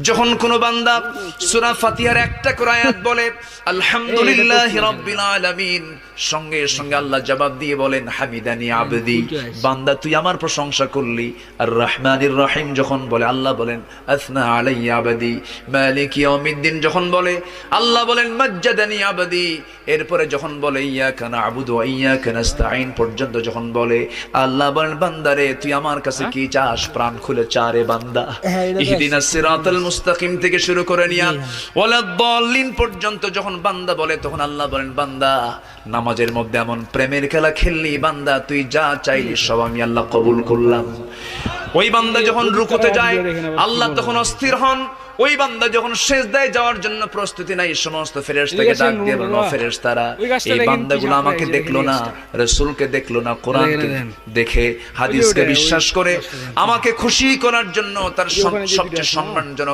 যখন কোন বান্দা সূরা ফাতিহার একটা করে আয়াত বলে আলহামদুলিল্লাহি রাব্বিল আলামিন, সঙ্গে সঙ্গে আল্লাহ জবাব দিয়ে বলেন হামিদানি আবদি, বান্দা তুই আমার প্রশংসা করলি। আর রহমানির রহিম যখন বলে আল্লাহ বলেন আসনা আলাইয়া আবদি। মালিক ইয়াউমিদ্দিন যখন বলে আল্লাহ বলেন মাজ্জাদানি আবদি। এরপরে যখন বলে ইয়াকা না'বুদু ওয়া ইয়াকা নাস্তাঈন পর্যন্ত যখন বলে আল্লাহ বলেন বান্দারে তুই আমার কাছে কি চাস, প্রাণ খুলে চারে বান্দা। ইহদিনাস সিরাতাল মুস্তাকিম থেকে শুরু করে নিয়া ওয়ালাদ-দাল্লিন পর্যন্ত যখন বান্দা বলে তখন আল্লাহ বলেন বান্দা নামাজের মধ্যে এমন প্রেমের খেলা খেললি, বান্দা তুই যা চাইলি সব আমি আল্লাহ কবুল করলাম। ওই বান্দা যখন রুকুতে যায় আল্লাহ তখন অস্থির হন। ওই বান্দা যখন সিজদায় যাওয়ার জন্য প্রস্তুতি নাই, সমস্ত ফেরেশতাকে ডাক দিয়ে বলেন ফেরেশতারা এই বান্দাগুলো আমাকে দেখলো না, রাসূলকে দেখলো না, কোরআনকে দেখে হাদিসকে বিশ্বাস করে আমাকে খুশি করার জন্য তার সবচেয়ে সম্মানজনক